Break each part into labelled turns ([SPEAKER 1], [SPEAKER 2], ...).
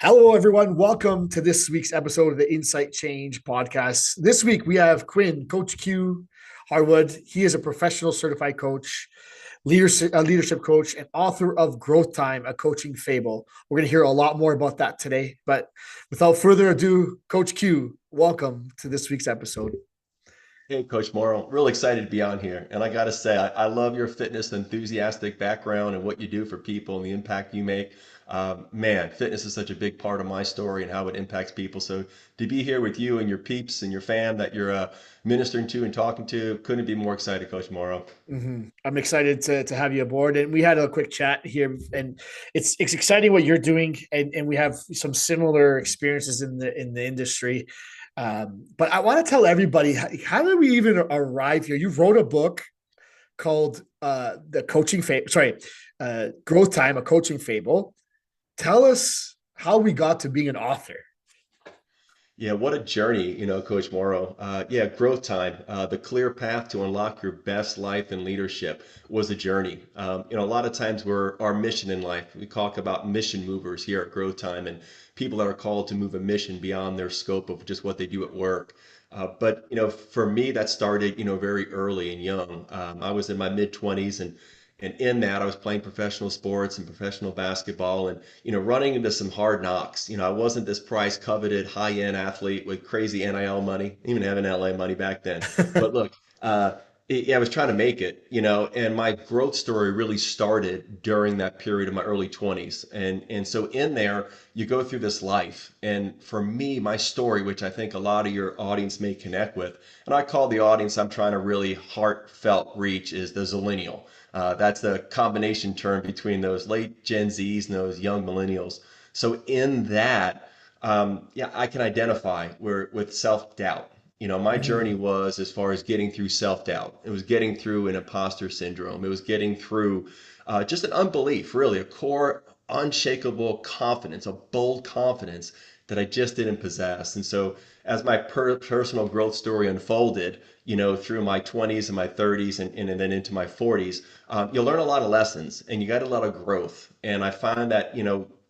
[SPEAKER 1] Hello, everyone. Welcome to this week's episode of the Incite Change Podcast. This week we have Quinn, Coach Q, Harwood. He is a professional certified coach, leadership coach, and author of GrowthTime, a coaching fable. We're going to hear a lot more about that today. But without further ado, Coach Q, welcome to this week's episode.
[SPEAKER 2] Hey, Coach Mauro, real excited to be on here. And I got to say, I love your fitness enthusiastic background and what you do for people and the impact you make. Man, fitness is such a big part of my story and how it impacts people. So to be here with you and your peeps and your fam that you're ministering to and talking to, couldn't be more excited, Coach Mauro.
[SPEAKER 1] I'm excited to have you aboard, and we had a quick chat here, and it's exciting what you're doing, and we have some similar experiences in the industry. But I want to tell everybody how did we even arrive here? You wrote a book called the coaching fable. Sorry, Growth Time, a coaching fable. Tell us how we got to being an author.
[SPEAKER 2] Yeah, what a journey, Coach Mauro. Yeah, growth time. The clear path to unlock your best life and leadership was a journey. A lot of times our mission in life, we talk about mission movers here at Growth Time and people that are called to move a mission beyond their scope of just what they do at work. But for me, that started, very early and young. I was in my mid 20s and in that, I was playing professional sports and professional basketball and, running into some hard knocks. I wasn't this prize coveted high end athlete with crazy NIL money, even having LA money back then. But look, I was trying to make it, and my growth story really started during that period of my early 20s. And so in there, you go through this life. And for me, my story, which I think a lot of your audience may connect with, and I call the audience I'm trying to really heartfelt reach is the Zillennial. That's the combination term between those late Gen Zs and those young millennials. So in that, yeah, I can identify with self-doubt. My journey
[SPEAKER 1] Mhm.
[SPEAKER 2] was as far as getting through self-doubt. It was getting through an imposter syndrome. It was getting through just an unbelief, really, a core, unshakable confidence, a bold confidence that I just didn't possess. And so as my personal growth story unfolded, through my 20s and my 30s and then into my 40s, you learn a lot of lessons and you got a lot of growth. And I find that,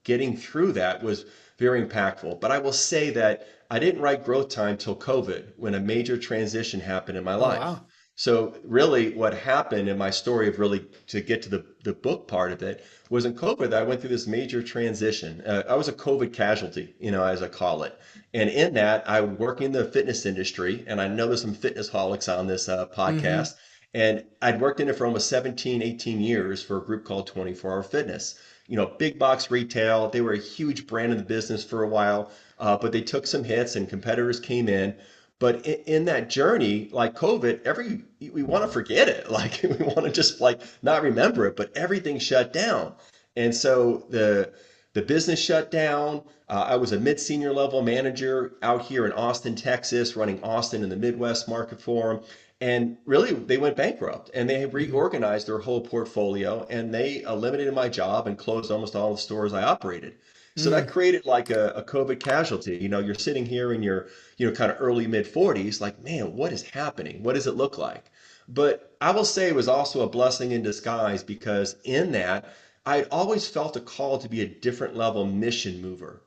[SPEAKER 2] getting through that was very impactful. But I will say that I didn't write Growth Time till COVID when a major transition happened in my
[SPEAKER 1] Oh
[SPEAKER 2] life.
[SPEAKER 1] wow.
[SPEAKER 2] So really what happened in my story of really to get to the book part of it was in COVID that I went through this major transition. I was a COVID casualty, as I call it. And in that, I work in the fitness industry, and I know there's some fitness holics on this
[SPEAKER 1] Hmm.
[SPEAKER 2] podcast. And I'd worked in it for almost 17, 18 years for a group called 24 Hour Fitness. Big box retail. They were a huge brand in the business for a while, but they took some hits and competitors came in. But in that journey, like COVID, we want to forget it. Like we want to just like not remember it, but everything shut down. And so the business shut down. I was a mid-senior level manager out here in Austin, Texas, running Austin in the Midwest market for them. And really, they went bankrupt and they
[SPEAKER 1] Hmm.
[SPEAKER 2] reorganized their whole portfolio and they eliminated my job and closed almost all the stores I operated. So that
[SPEAKER 1] Hmm.
[SPEAKER 2] created like a COVID casualty. You're sitting here in your, kind of early mid 40s, like, man, what is happening? What does it look like? But I will say it was also a blessing in disguise because in that, I'd always felt a call to be a different level mission mover,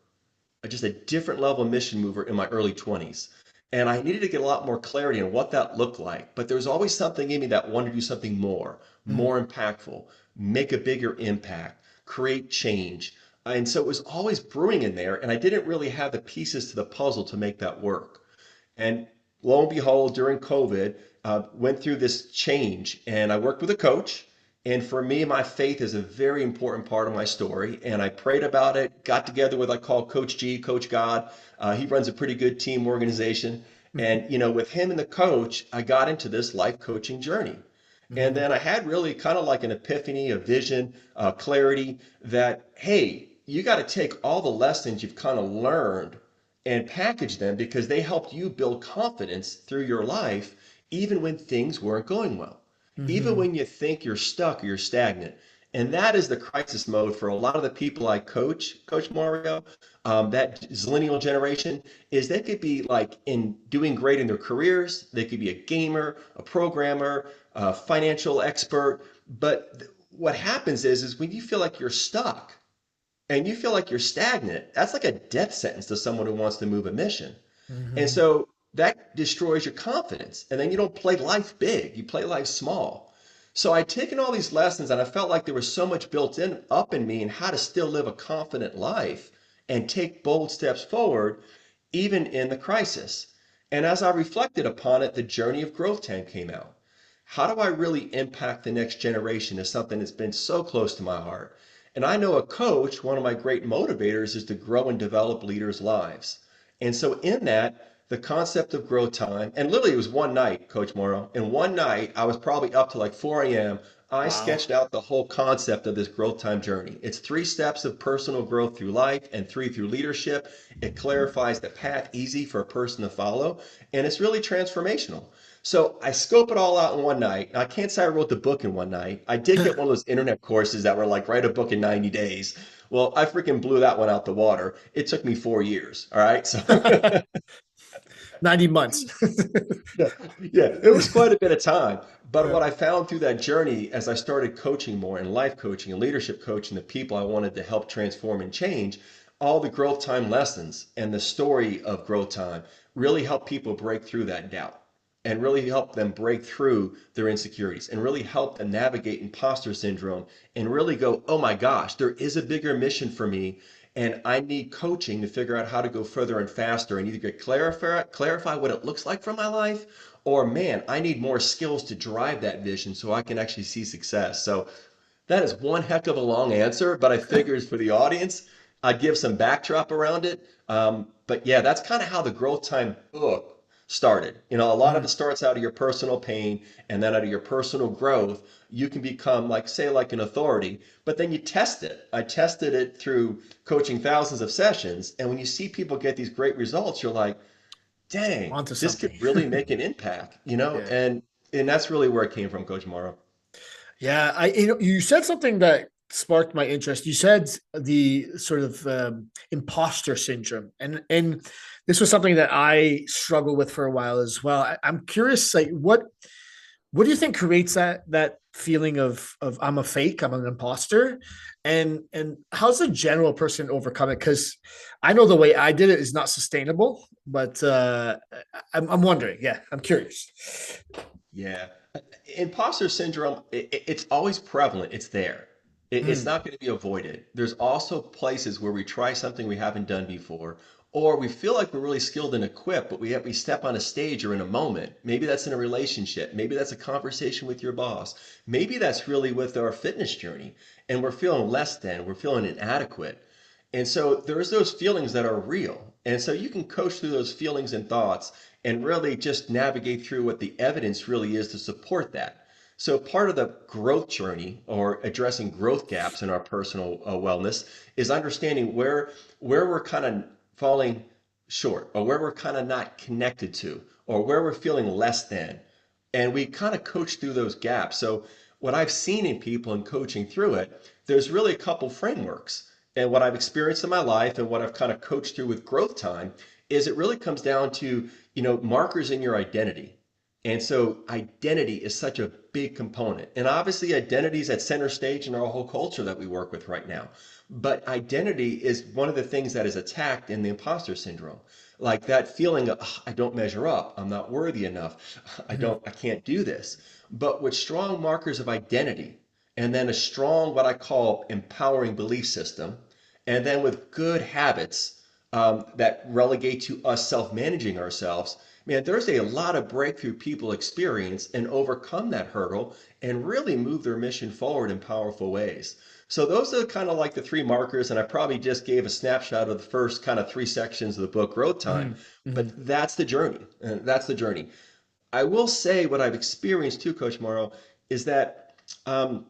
[SPEAKER 2] just a different level mission mover in my early 20s. And I needed to get a lot more clarity on what that looked like. But there was always something in me that wanted to do something more impactful, make a bigger impact, create change. And so it was always brewing in there. And I didn't really have the pieces to the puzzle to make that work. And lo and behold, during COVID, went through this change and I worked with a coach. And for me, my faith is a very important part of my story. And I prayed about it, got together with I call Coach G, Coach God. He runs a pretty good team organization.
[SPEAKER 1] Hmm.
[SPEAKER 2] And, with him and the coach, I got into this life coaching journey. And
[SPEAKER 1] Hmm.
[SPEAKER 2] then I had really kind of like an epiphany, a vision, clarity that, hey, you got to take all the lessons you've kind of learned and package them because they helped you build confidence through your life, even when things weren't going well, even
[SPEAKER 1] Hmm.
[SPEAKER 2] when you think you're stuck or you're stagnant. And that is the crisis mode for a lot of the people I coach, Coach Mario, that millennial generation, is they could be like in doing great in their careers. They could be a gamer, a programmer, a financial expert. But what happens is when you feel like you're stuck, and you feel like you're stagnant, that's like a death sentence to someone who wants to move a mission. And
[SPEAKER 1] Hmm.
[SPEAKER 2] so that destroys your confidence. And then you don't play life big, you play life small. So I'd taken all these lessons and I felt like there was so much built in up in me and how to still live a confident life and take bold steps forward, even in the crisis. And as I reflected upon it, the journey of growth time came out. How do I really impact the next generation is something that's been so close to my heart. And I know a coach, one of my great motivators is to grow and develop leaders' lives. And so in that, the concept of growth time, and literally it was one night, Coach Mauro, and one night I was probably up to like 4 a.m. I
[SPEAKER 1] Wow.
[SPEAKER 2] sketched out the whole concept of this growth time journey. It's 3 steps of personal growth through life and 3 through leadership. It clarifies the path easy for a person to follow, and it's really transformational. So I scope it all out in one night. I can't say I wrote the book in one night. I did get one of those internet courses that were like write a book in 90 days. Well, I freaking blew that one out the water. It took me 4 years. All right. So
[SPEAKER 1] 90 months.
[SPEAKER 2] yeah, yeah, it was quite a bit of time. But
[SPEAKER 1] Yeah.
[SPEAKER 2] what I found through that journey as I started coaching more and life coaching and leadership coaching the people I wanted to help transform and change, all the growth time lessons and the story of growth time really help people break through that doubt and really help them break through their insecurities and really help them navigate imposter syndrome and really go, oh my gosh, there is a bigger mission for me and I need coaching to figure out how to go further and faster and either get clarify what it looks like for my life, or man, I need more skills to drive that vision so I can actually see success. So that is one heck of a long answer, but I figures for the audience, I'd give some backdrop around it. But yeah, that's kind of how the Growth Time book started. You know, a lot of it
[SPEAKER 1] Mhm.
[SPEAKER 2] starts out of your personal pain, and then out of your personal growth, you can become like, say, like an authority, but then you test it. I tested it through coaching thousands of sessions, and when you see people get these great results, you're like, dang,
[SPEAKER 1] Onto
[SPEAKER 2] this could
[SPEAKER 1] something.
[SPEAKER 2] really make an impact, you know?
[SPEAKER 1] Yeah.
[SPEAKER 2] And that's really where it came from, Coach Morrow.
[SPEAKER 1] Yeah, you said something that sparked my interest. You said the sort of imposter syndrome, and this was something that I struggled with for a while as well. I'm curious, like what do you think creates that feeling of I'm a fake, I'm an imposter, and how's a general person overcome it? Because I know the way I did it is not sustainable, but I'm wondering. Yeah, I'm curious.
[SPEAKER 2] Yeah. Imposter syndrome, it's always prevalent. It's there. It's
[SPEAKER 1] Mm,
[SPEAKER 2] not going to be avoided. There's also places where we try something we haven't done before, or we feel like we're really skilled and equipped, but we step on a stage or in a moment. Maybe that's in a relationship. Maybe that's a conversation with your boss. Maybe that's really with our fitness journey, and we're feeling less than, we're feeling inadequate. And so there's those feelings that are real. And so you can coach through those feelings and thoughts and really just navigate through what the evidence really is to support that. So part of the growth journey or addressing growth gaps in our personal wellness is understanding where we're kind of falling short or where we're kind of not connected to or where we're feeling less than. And we kind of coach through those gaps. So what I've seen in people and coaching through it, there's really a couple frameworks. And what I've experienced in my life and what I've kind of coached through with growth time is it really comes down to, markers in your identity. And so identity is such a big component. And obviously identity is at center stage in our whole culture that we work with right now. But identity is one of the things that is attacked in the imposter syndrome. Like that feeling of, "Ugh, I don't measure up, I'm not worthy enough,
[SPEAKER 1] mhm,
[SPEAKER 2] I can't do this." But with strong markers of identity, and then a strong, what I call empowering belief system, and then with good habits that relegate to us self-managing ourselves, man, there's a lot of breakthrough people experience and overcome that hurdle and really move their mission forward in powerful ways. So those are kind of like the three markers, and I probably just gave a snapshot of the first kind of 3 sections of the book, Growth Time,
[SPEAKER 1] mhm,
[SPEAKER 2] but
[SPEAKER 1] mhm,
[SPEAKER 2] that's the journey. And that's the journey. I will say what I've experienced too, Coach Morrow, is that um,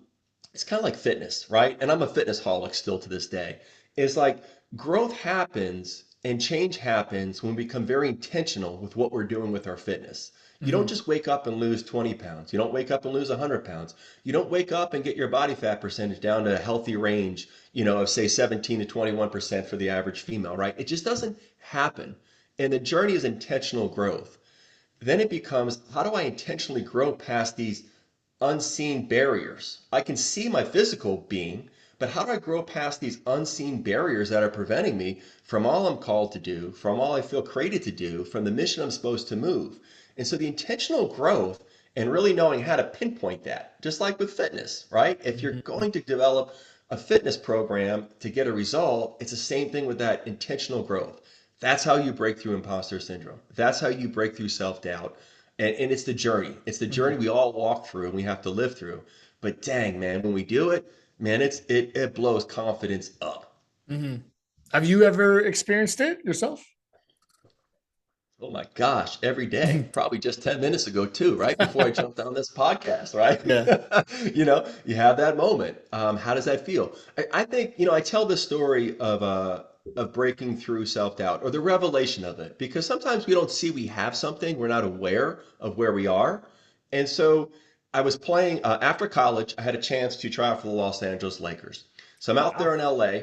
[SPEAKER 2] it's kind of like fitness, right? And I'm a fitness holic still to this day. It's like growth happens and change happens when we become very intentional with what we're doing with our fitness. You don't
[SPEAKER 1] mhm.
[SPEAKER 2] just wake up and lose 20 pounds. You don't wake up and lose 100 pounds. You don't wake up and get your body fat percentage down to a healthy range, of say 17 to 21% for the average female, right? It just doesn't happen. And the journey is intentional growth. Then it becomes, how do I intentionally grow past these unseen barriers? I can see my physical being, but how do I grow past these unseen barriers that are preventing me from all I'm called to do, from all I feel created to do, from the mission I'm supposed to move? And so the intentional growth and really knowing how to pinpoint that, just like with fitness, right? If you're
[SPEAKER 1] Mhm.
[SPEAKER 2] going to develop a fitness program to get a result, it's the same thing with that intentional growth. That's how you break through imposter syndrome. That's how you break through self doubt. And it's the journey. It's the journey
[SPEAKER 1] Mhm.
[SPEAKER 2] we all walk through and we have to live through. But dang, man, when we do it, man, it blows confidence up.
[SPEAKER 1] Mhm. Have you ever experienced it yourself?
[SPEAKER 2] Oh my gosh, every day.
[SPEAKER 1] Mhm.
[SPEAKER 2] Probably just 10 minutes ago, too, right? Before I jumped on this podcast, right?
[SPEAKER 1] Yeah.
[SPEAKER 2] You have that moment. How does that feel? I think, I tell the story of breaking through self-doubt or the revelation of it because sometimes we don't see we have something, we're not aware of where we are. And so I was playing after college, I had a chance to try out for the Los Angeles Lakers. So I'm out there
[SPEAKER 1] Wow.
[SPEAKER 2] in LA,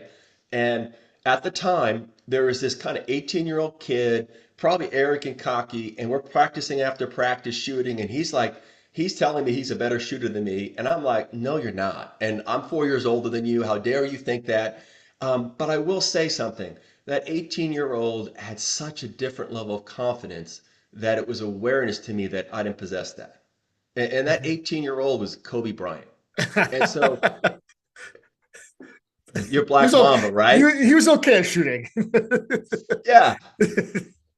[SPEAKER 2] and at the time, there was this kind of 18-year-old kid probably arrogant, cocky, and we're practicing after practice shooting, and he's telling me he's a better shooter than me, and I'm like, no, you're not, and I'm 4 years older than you. How dare you think that? But I will say something. That 18-year-old had such a different level of confidence that it was awareness to me that I didn't possess that. And that
[SPEAKER 1] Mhm.
[SPEAKER 2] 18-year-old was Kobe Bryant. And so you're
[SPEAKER 1] he was
[SPEAKER 2] Black
[SPEAKER 1] okay.
[SPEAKER 2] Mamba, right?
[SPEAKER 1] He was okay at shooting.
[SPEAKER 2] Yeah.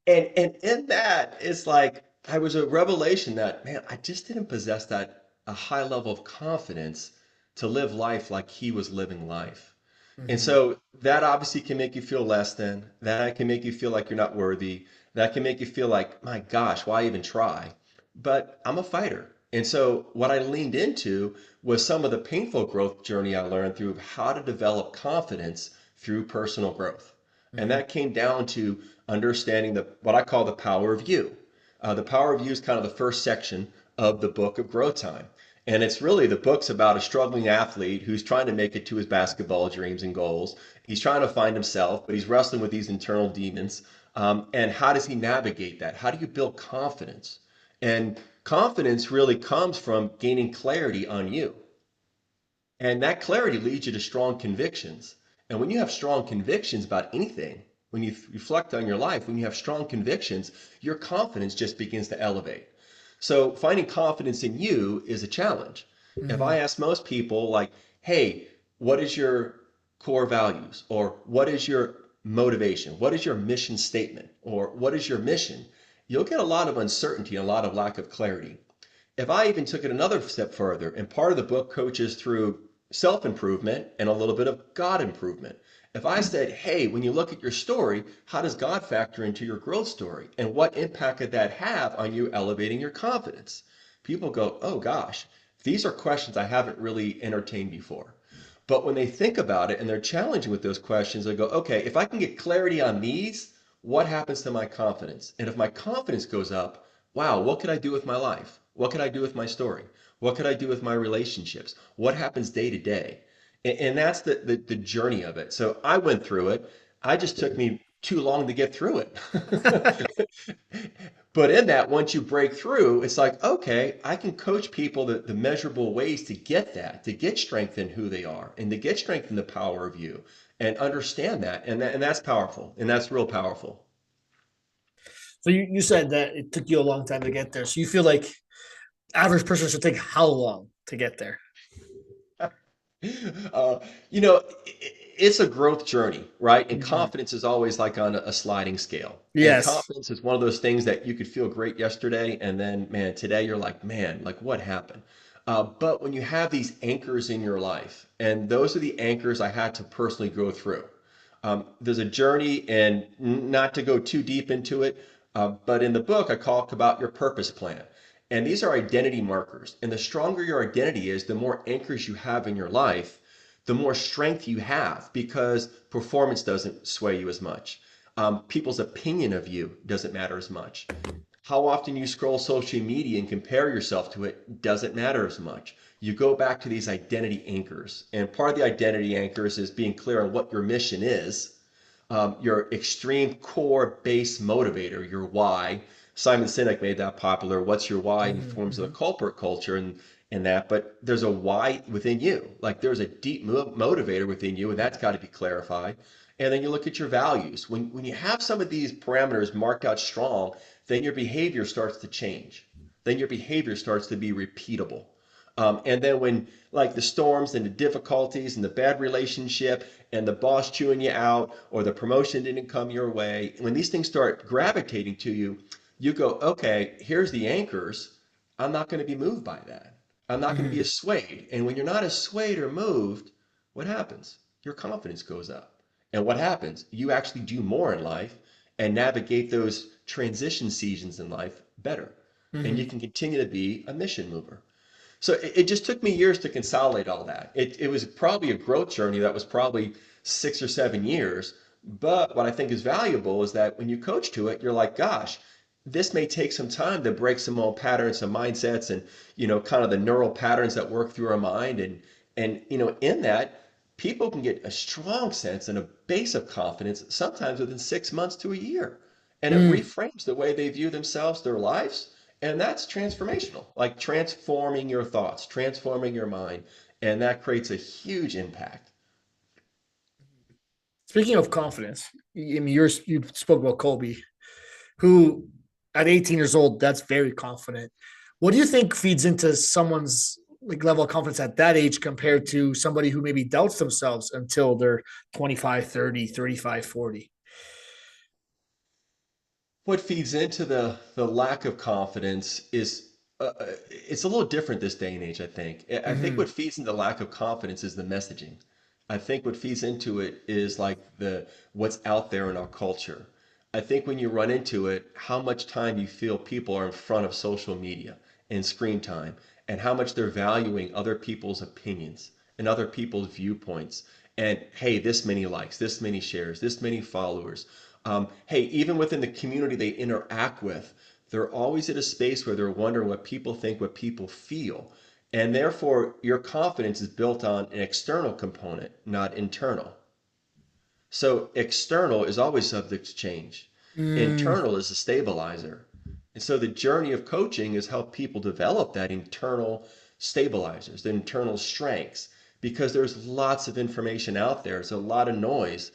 [SPEAKER 2] And in that, it's like I was a revelation that, man, I just didn't possess that a high level of confidence to live life like he was living life. And
[SPEAKER 1] Mhm.
[SPEAKER 2] so that obviously can make you feel less than, that can make you feel like you're not worthy, that can make you feel like, my gosh, why even try? But I'm a fighter. And so what I leaned into was some of the painful growth journey I learned through how to develop confidence through personal growth. And
[SPEAKER 1] Mhm.
[SPEAKER 2] that came down to understanding what I call the power of you. The power of you is kind of the first section of the book of GrowthTime. And it's really the book's about a struggling athlete who's trying to make it to his basketball dreams and goals. He's trying to find himself, but he's wrestling with these internal demons. And how does he navigate that? How do you build confidence? And confidence really comes from gaining clarity on you. And that clarity leads you to strong convictions. And when you have strong convictions about anything, when you reflect on your life, when you have strong convictions, your confidence just begins to elevate. So finding confidence in you is a challenge. If I
[SPEAKER 1] Mhm.
[SPEAKER 2] ask most people, like, hey, what is your core values? Or what is your motivation? What is your mission statement? Or what is your mission? You'll get a lot of uncertainty and a lot of lack of clarity. If I even took it another step further, and part of the book coaches through self improvement and a little bit of God improvement. If I said, hey, when you look at your story, how does God factor into your growth story? And what impact could that have on you elevating your confidence? People go, oh gosh, these are questions I haven't really entertained before. But when they think about it and they're challenging with those questions, they go, okay, if I can get clarity on these, what happens to my confidence? And if my confidence goes up, wow, what could I do with my life? What could I do with my story? What could I do with my relationships? What happens day to day? And that's the journey of it. So I went through it. I just took me too long to get through it. But in that, once you break through, it's like, okay, I can coach people the measurable ways to get that, to get strength in who they are, and to get strength in the power of you, and understand that. And that's powerful. And that's real powerful.
[SPEAKER 1] So you said that it took you a long time to get there. So you feel like average person should take how long to get there?
[SPEAKER 2] Uh, you know, it's a growth journey, right? And
[SPEAKER 1] Mhm.
[SPEAKER 2] confidence is always like on a sliding scale. And
[SPEAKER 1] Yes.
[SPEAKER 2] confidence is one of those things that you could feel great yesterday, and then, man, today you're like, man, like what happened? But when you have these anchors in your life, and those are the anchors I had to personally go through. There's a journey, and not to go too deep into it, but in the book, I talk about your purpose plan. And these are identity markers. And the stronger your identity is, the more anchors you have in your life, the more strength you have because performance doesn't sway you as much. People's opinion of you doesn't matter as much. How often you scroll social media and compare yourself to it doesn't matter as much. You go back to these identity anchors. And part of the identity anchors is being clear on what your mission is, your extreme core base motivator, your why. Simon Sinek made that popular. What's your why?
[SPEAKER 1] Mhm.
[SPEAKER 2] Informs the
[SPEAKER 1] Mhm.
[SPEAKER 2] corporate culture. And in that, but there's a why within you. Like there's a deep motivator within you, and that's got to be clarified. And then you look at your values. When you have some of these parameters marked out strong, then your behavior starts to change. Then your behavior starts to be repeatable. And then when like the storms and the difficulties and the bad relationship and the boss chewing you out or the promotion didn't come your way, when these things start gravitating to you, you go, okay, here's the anchors. I'm not going to be moved by that. I'm not going to be
[SPEAKER 1] Mhm.
[SPEAKER 2] swayed. And when you're not swayed or moved, what happens? Your confidence goes up. And what happens? You actually do more in life and navigate those transition seasons in life better. And you
[SPEAKER 1] Mhm.
[SPEAKER 2] can continue to be a mission mover. So it just took me years to consolidate all that. It was probably a growth journey that was probably 6 or 7 years. But what I think is valuable is that when you coach to it, you're like, gosh, this may take some time to break some old patterns, some mindsets, and kind of the neural patterns that work through our mind. And in that, people can get a strong sense and a base of confidence sometimes within 6 months to a year. And it
[SPEAKER 1] Mm.
[SPEAKER 2] reframes the way they view themselves, their lives, and that's transformational, like transforming your thoughts, transforming your mind. And that creates a huge impact.
[SPEAKER 1] Speaking of confidence, I mean, you spoke about Kobe, who at 18 years old, that's very confident. What do you think feeds into someone's like level of confidence at that age compared to somebody who maybe doubts themselves until they're 25, 30, 35, 40?
[SPEAKER 2] What feeds into the lack of confidence is it's a little different this day and age, I think. I think what
[SPEAKER 1] Mm-hmm.
[SPEAKER 2] feeds into lack of confidence is the messaging. I think what feeds into it is like the what's out there in our culture. I think when you run into it, how much time you feel people are in front of social media and screen time, and how much they're valuing other people's opinions and other people's viewpoints. And hey, this many likes, this many shares, this many followers. Hey, even within the community they interact with, they're always at a space where they're wondering what people think, what people feel. And therefore, your confidence is built on an external component, not internal. So external is always subject to change.
[SPEAKER 1] Mm.
[SPEAKER 2] Internal is a stabilizer. And so the journey of coaching is help people develop that internal stabilizers, the internal strengths, because there's lots of information out there. There's a lot of noise.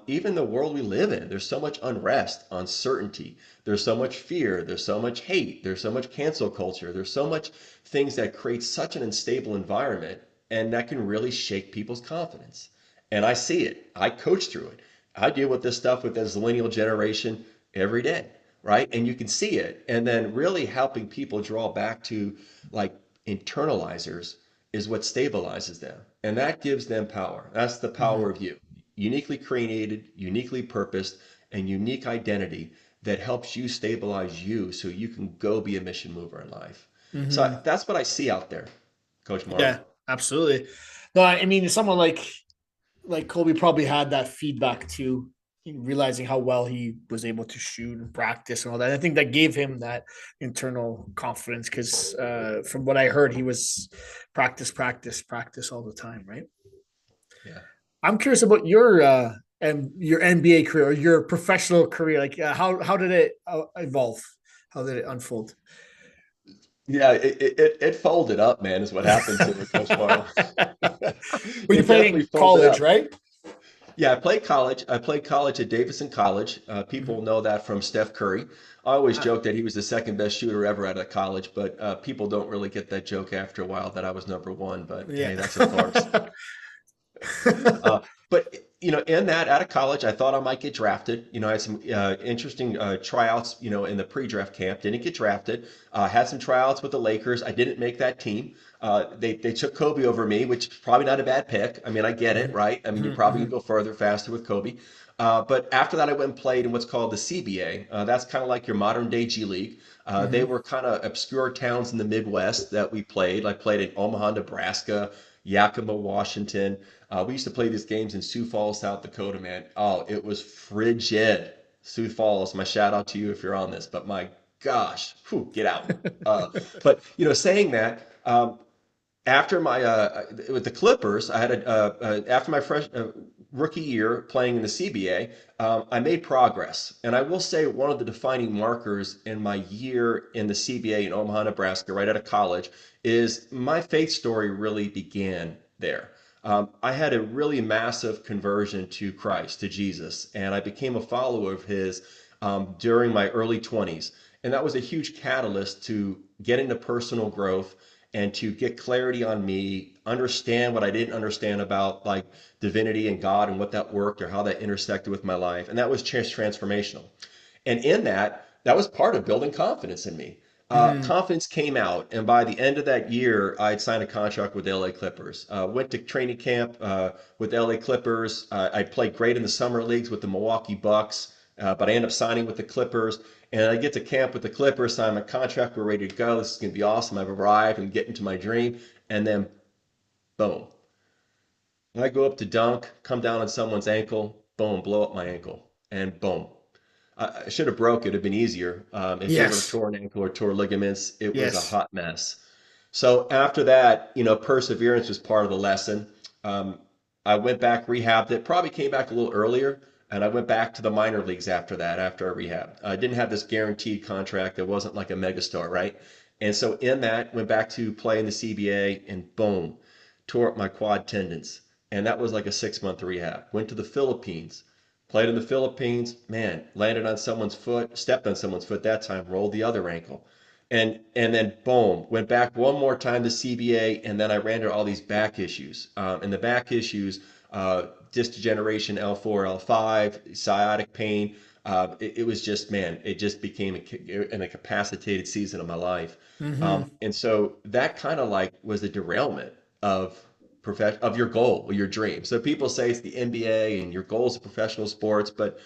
[SPEAKER 2] Even the world we live in, there's so much unrest, uncertainty. There's so much fear. There's so much hate. There's so much cancel culture. There's so much things that create such an unstable environment, and that can really shake people's confidence. And I see it. I coach through it. I deal with this stuff with this millennial generation every day, right? And you can see it. And then really helping people draw back to like internalizers is what stabilizes them. And that gives them power. That's the power of you. Uniquely created, uniquely purposed, and unique identity that helps you stabilize you so you can go be a mission mover in life. So
[SPEAKER 1] Mm-hmm.
[SPEAKER 2] that's what I see out there, Coach Mauro.
[SPEAKER 1] Yeah, absolutely. No, I mean, someone like Kobe probably had that feedback too, realizing how well he was able to shoot and practice and all that. I think that gave him that internal confidence because from what I heard, he was practice, practice, practice all the time, right?
[SPEAKER 2] Yeah.
[SPEAKER 1] I'm curious about your and your NBA career or your professional career. Like, how did it evolve? How did it unfold?
[SPEAKER 2] Yeah, it folded up, man, is what happened to it, Coach Mauro.
[SPEAKER 1] Well, you
[SPEAKER 2] It
[SPEAKER 1] played
[SPEAKER 2] definitely
[SPEAKER 1] in
[SPEAKER 2] folded
[SPEAKER 1] college,
[SPEAKER 2] up.
[SPEAKER 1] right?
[SPEAKER 2] Yeah, I played college. I played college at Davidson College. People
[SPEAKER 1] Mhm.
[SPEAKER 2] know that from Steph Curry. I always joke that he was the second best shooter ever out of college, but people don't really get that joke after a while that I was number one. But
[SPEAKER 1] Yeah.
[SPEAKER 2] hey, that's a farce. Uh, but in that out of college, I thought I might get drafted. I had some interesting tryouts. In the pre-draft camp, didn't get drafted. Had some tryouts with the Lakers. I didn't make that team. They took Kobe over me, which is probably not a bad pick. I mean, I get it,
[SPEAKER 1] Mhm,
[SPEAKER 2] right? I mean, you
[SPEAKER 1] mhm,
[SPEAKER 2] probably can
[SPEAKER 1] mhm,
[SPEAKER 2] go further, faster with Kobe. But after that, I went and played in what's called the CBA. That's kind of like your modern day G League. They
[SPEAKER 1] mhm.
[SPEAKER 2] were kind of obscure towns in the Midwest that we played. I played in Omaha, Nebraska, Yakima, Washington. We used to play these games in Sioux Falls, South Dakota, man. Oh, it was frigid. Sioux Falls, my shout out to you if you're on this, but my gosh, whew, get out. But saying that, after my with the Clippers, I had after my fresh rookie year playing in the CBA, I made progress. And I will say one of the defining markers in my year in the CBA in Omaha, Nebraska, right out of college, is my faith story really began there. I had a really massive conversion to Christ, to Jesus, and I became a follower of his during my early 20s. And that was a huge catalyst to get into personal growth and to get clarity on me, understand what I didn't understand about like divinity and God and what that worked or how that intersected with my life. And that was transformational. And in that, that was part of building confidence in me.
[SPEAKER 1] Hmm.
[SPEAKER 2] Confidence came out, and by the end of that year, I'd signed a contract with the LA Clippers. Went to training camp with the LA Clippers. I played great in the summer leagues with the Milwaukee Bucks, but I ended up signing with the Clippers. And I get to camp with the Clippers, sign my contract, we're ready to go. This is going to be awesome. I've arrived and getting to my dream. And then, boom. I go up to dunk, come down on someone's ankle, boom, blow up my ankle, and boom. I should have broke it. It'd been easier. If it would have
[SPEAKER 1] Yes.
[SPEAKER 2] torn ankle or tore ligaments, it was a
[SPEAKER 1] Yes.
[SPEAKER 2] hot mess. So after that, perseverance was part of the lesson. Um, I went back, rehabbed it, probably came back a little earlier, and I went back to the minor leagues after that, after I rehabbed. I didn't have this guaranteed contract. It wasn't like a megastar, right? And so in that, went back to play in the CBA, and boom, tore up my quad tendons. And that was like a 6 month rehab. Went to the Philippines, played in the Philippines, man, landed on someone's foot, stepped on someone's foot that time, rolled the other ankle. And then boom, went back one more time to CBA, and then I ran into all these back issues. And the back issues, disc degeneration, L4, L5, sciatic pain. It was just, man, it just became an incapacitated season of my life.
[SPEAKER 1] Hmm.
[SPEAKER 2] And so that kind of like was a derailment of of your goal or your dream. So people say it's the NBA and your goals of professional sports, but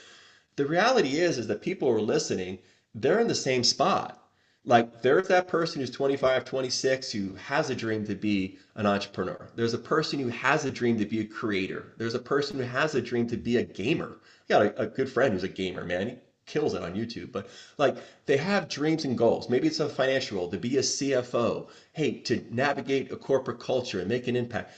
[SPEAKER 2] the reality is that people who are listening, they're in the same spot. Like there's that person who's 25, 26 who has a dream to be an entrepreneur. There's a person who has a dream to be a creator. There's a person who has a dream to be a gamer. I got a good friend who's a gamer, man. He kills it on YouTube. But like they have dreams and goals. Maybe it's a financial role, to be a CFO. Hey, to navigate a corporate culture and make an impact.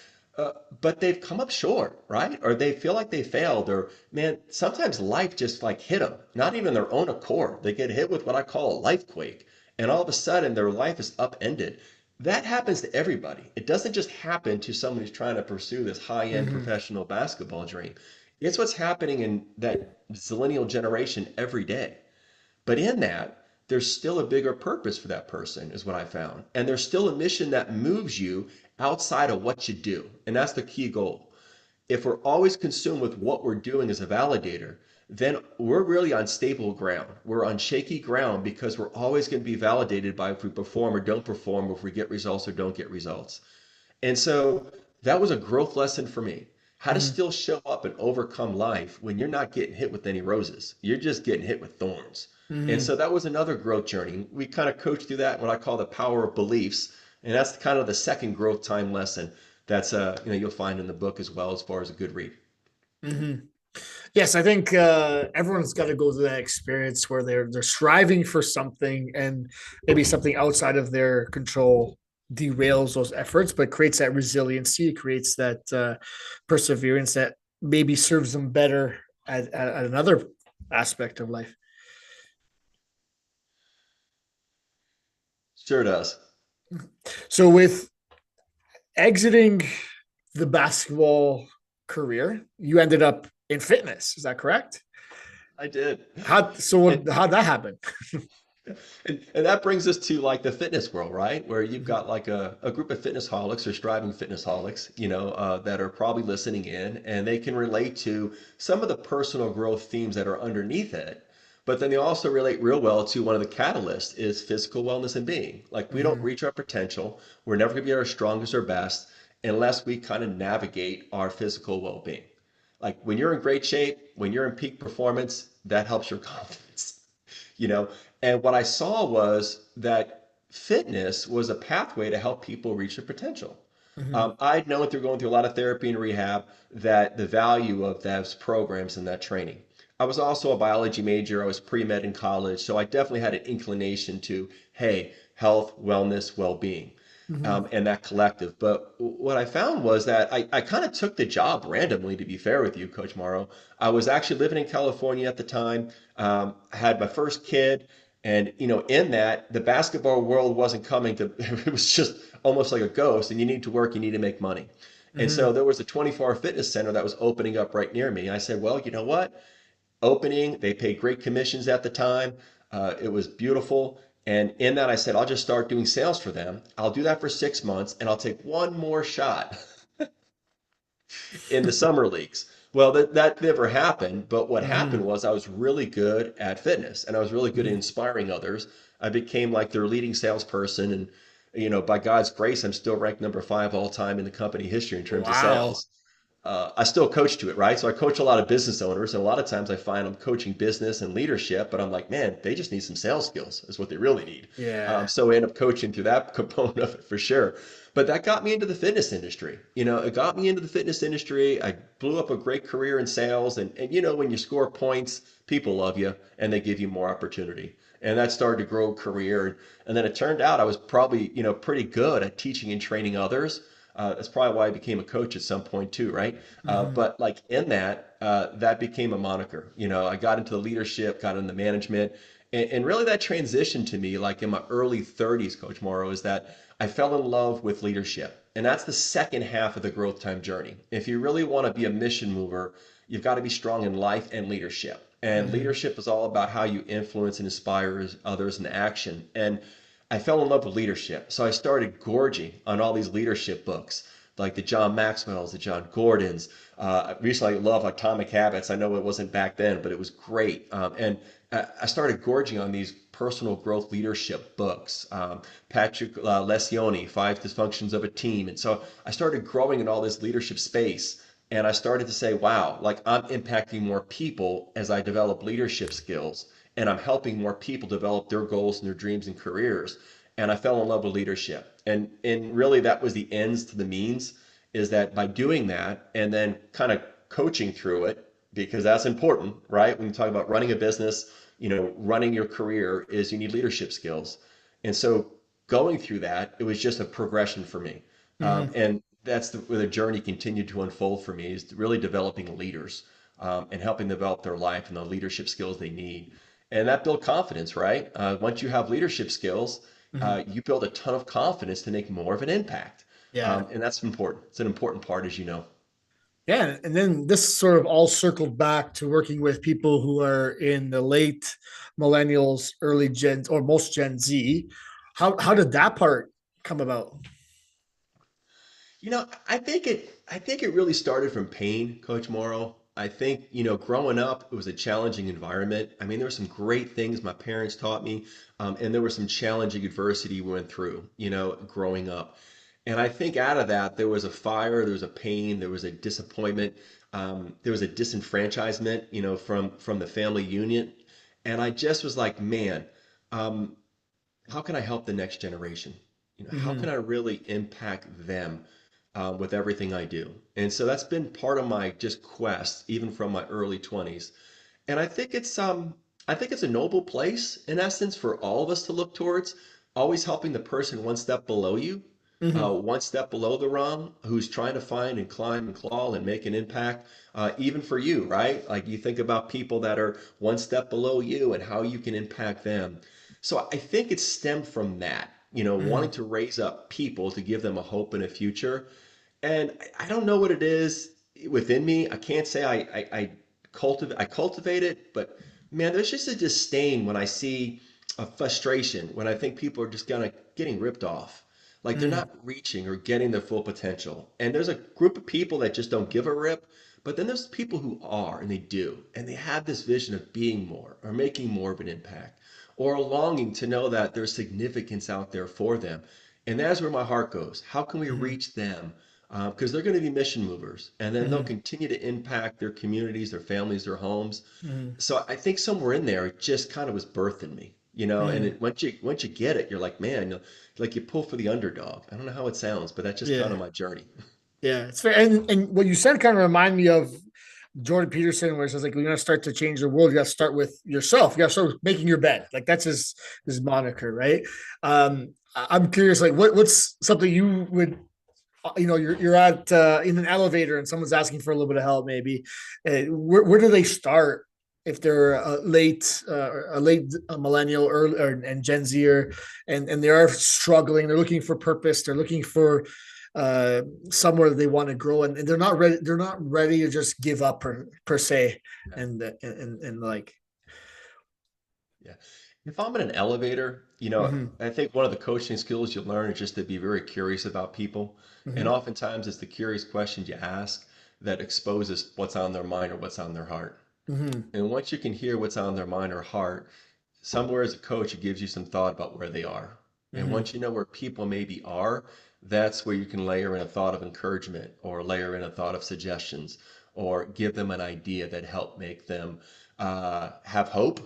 [SPEAKER 2] But they've come up short, right? Or they feel like they failed, or man, sometimes life just like hit them, not even their own accord. They get hit with what I call a life quake, and all of a sudden their life is upended. That happens to everybody. It doesn't just happen to someone who's trying to pursue this high-end
[SPEAKER 1] Hmm.
[SPEAKER 2] professional basketball dream. It's what's happening in that millennial generation every day. But in that, there's still a bigger purpose for that person, is what I found. And there's still a mission that moves you outside of what you do. And that's the key goal. If we're always consumed with what we're doing as a validator, then we're really on stable ground. We're on shaky ground because we're always going to be validated by if we perform or don't perform, if we get results or don't get results. And so that was a growth lesson for me. How to
[SPEAKER 1] Hmm.
[SPEAKER 2] still show up and overcome life when you're not getting hit with any roses. You're just getting hit with thorns. And
[SPEAKER 1] Hmm.
[SPEAKER 2] so that was another growth journey. We kind of coached through that, what I call the power of beliefs. And that's kind of the second growth time lesson that's you'll find in the book as well as far as a good read.
[SPEAKER 1] Hmm. Yes, I think everyone's got to go through that experience where they're striving for something, and maybe something outside of their control derails those efforts, but creates that resiliency, creates that perseverance that maybe serves them better at another aspect of life.
[SPEAKER 2] Sure does.
[SPEAKER 1] So with exiting the basketball career, you ended up in fitness. Is that correct?
[SPEAKER 2] I did. And
[SPEAKER 1] How'd that happen?
[SPEAKER 2] and that brings us to like the fitness world, right? Where you've
[SPEAKER 1] Mhm.
[SPEAKER 2] got like a group of fitness holics or striving fitness holics, that are probably listening in and they can relate to some of the personal growth themes that are underneath it. But then they also relate real well to one of the catalysts is physical wellness and being. Like we don't
[SPEAKER 1] Mhm.
[SPEAKER 2] reach our potential. We're never going to be our strongest or best unless we kind of navigate our physical well-being. Like when you're in great shape, when you're in peak performance, that helps your confidence you know and what I saw was that fitness was a pathway to help people reach their potential.
[SPEAKER 1] Mhm.
[SPEAKER 2] I'd known through going through a lot of therapy and rehab that the value of those programs and that training. I was also a biology major. I was pre-med in college, so I definitely had an inclination to, hey, health, wellness, well-being.
[SPEAKER 1] Hmm.
[SPEAKER 2] and that collective. But what I found was that I kind of took the job randomly, to be fair with you, Coach Mauro. I was actually living in California at the time. I had my first kid. And, in that, the basketball world wasn't coming to, it was just almost like a ghost. And you need to work, you need to make money. And so
[SPEAKER 1] Hmm.
[SPEAKER 2] there was a 24-hour fitness center that was opening up right near me. I said, well, you know what? Opening. They paid great commissions at the time. It was beautiful. And in that, I said, I'll just start doing sales for them. I'll do that for 6 months and I'll take one more shot in the summer leagues. Well, that never happened. But what happened
[SPEAKER 1] Hmm.
[SPEAKER 2] was I was really good at fitness and I was really good at
[SPEAKER 1] Hmm.
[SPEAKER 2] inspiring others. I became like their leading salesperson. And, by God's grace, I'm still ranked number 5 all time in the company history in terms of
[SPEAKER 1] Wow.
[SPEAKER 2] sales. I still coach to it, right? So I coach a lot of business owners, and a lot of times I find I'm coaching business and leadership, but I'm like, man, they just need some sales skills, is what they really need.
[SPEAKER 1] Yeah.
[SPEAKER 2] So I end up coaching through that component of it for sure. But that got me into the fitness industry. It got me into the fitness industry. I blew up a great career in sales, and when you score points, people love you and they give you more opportunity. And that started to grow a career. And then it turned out I was probably, pretty good at teaching and training others. That's probably why I became a coach at some point too, right?
[SPEAKER 1] Hmm.
[SPEAKER 2] But like in that, that became a moniker. I got into the leadership, got into management, and really that transition to me, like in my early 30s, Coach Morrow, is that I fell in love with leadership. And that's the second half of the growth time journey. If you really want to be a mission mover, you've got to be strong in life and leadership. And
[SPEAKER 1] Hmm.
[SPEAKER 2] leadership is all about how you influence and inspire others in action. And I fell in love with leadership. So I started gorging on all these leadership books, like the John Maxwell's, the John Gordon's. Recently, I love Atomic Habits. I know it wasn't back then, but it was great. And I started gorging on these personal growth leadership books. Patrick Lencioni, Five Dysfunctions of a Team. And so I started growing in all this leadership space. And I started to say, wow, like I'm impacting more people as I develop leadership skills and I'm helping more people develop their goals and their dreams and careers. And I fell in love with leadership. And really that was the ends to the means, is that by doing that and then kind of coaching through it, because that's important, right? When you talk about running a business, running your career, is you need leadership skills. And so going through that, it was just a progression for me.
[SPEAKER 1] Hmm.
[SPEAKER 2] And that's where the journey continued to unfold for me, is really developing leaders, and helping develop their life and the leadership skills they need. And that built confidence, right? Once you have leadership skills,
[SPEAKER 1] Hmm.
[SPEAKER 2] you build a ton of confidence to make more of an impact.
[SPEAKER 1] Yeah.
[SPEAKER 2] And that's important. It's an important part, as you know.
[SPEAKER 1] Yeah, and then this sort of all circled back to working with people who are in the late millennials, early Gen or most Gen Z. How did that part come about?
[SPEAKER 2] I think it really started from pain, Coach Morrow. I think, growing up, it was a challenging environment. I mean, there were some great things my parents taught me, and there was some challenging adversity we went through, growing up. And I think out of that, there was a fire, there was a pain, there was a disappointment, there was a disenfranchisement, from the family union. And I just was like, man, um, how can I help the next generation? How can
[SPEAKER 1] Hmm.
[SPEAKER 2] I really impact them, with everything I do? And so that's been part of my just quest, even from my early 20s. And I think it's a noble place in essence for all of us to look towards, always helping the person one step below you,
[SPEAKER 1] Hmm.
[SPEAKER 2] one step below the rung, who's trying to find and climb and claw and make an impact, even for you, right? Like you think about people that are one step below you and how you can impact them. So I think it stemmed from that, wanting
[SPEAKER 1] Hmm.
[SPEAKER 2] to raise up people to give them a hope and a future. And I don't know what it is within me. I can't say I cultivate it, but man, there's just a disdain when I see a frustration, when I think people are just kind of getting ripped off. Like they're
[SPEAKER 1] Hmm.
[SPEAKER 2] not reaching or getting their full potential. And there's a group of people that just don't give a rip, but then there's people who are and they do. And they have this vision of being more or making more of an impact or a longing to know that there's significance out there for them. And that's where my heart goes. How can we
[SPEAKER 1] Hmm.
[SPEAKER 2] reach them? Because they're going to be mission movers and then they'll
[SPEAKER 1] Hmm.
[SPEAKER 2] continue to impact their communities, their families, their homes.
[SPEAKER 1] Hmm.
[SPEAKER 2] So I think somewhere in there, it just kind of was birthed in me, and
[SPEAKER 1] Hmm.
[SPEAKER 2] once you get it, you're like, man, like you pull for the underdog. I don't know how it sounds, but that's just kind
[SPEAKER 1] Yeah.
[SPEAKER 2] of my journey.
[SPEAKER 1] Yeah, it's fair. And what you said kind of remind me of. Jordan Peterson, where it says like, "We're gonna start to change the world. You got to start with yourself. You got to start with making your bed." Like that's his moniker, right? I'm curious, like, what's something you would, you're at in an elevator and someone's asking for a little bit of help, maybe. Where do they start if they're a late millennial and Gen Zer, and they are struggling, they're looking for purpose, they're looking for uh, somewhere they want to grow, and they're not ready to just give up per se,
[SPEAKER 2] Yeah.
[SPEAKER 1] and like.
[SPEAKER 2] Yeah. If I'm in an elevator,
[SPEAKER 1] Mm-hmm,
[SPEAKER 2] I think one of the coaching skills you learn is just to be very curious about people. And
[SPEAKER 1] mm-hmm,
[SPEAKER 2] oftentimes it's the curious questions you ask that exposes what's on their mind or what's on their heart.
[SPEAKER 1] mm-hmm,
[SPEAKER 2] And once you can hear what's on their mind or heart, somewhere as a coach, it gives you some thought about where they are. And
[SPEAKER 1] mm-hmm,
[SPEAKER 2] once you know where people maybe are, that's where you can layer in a thought of encouragement or layer in a thought of suggestions or give them an idea that help make them have hope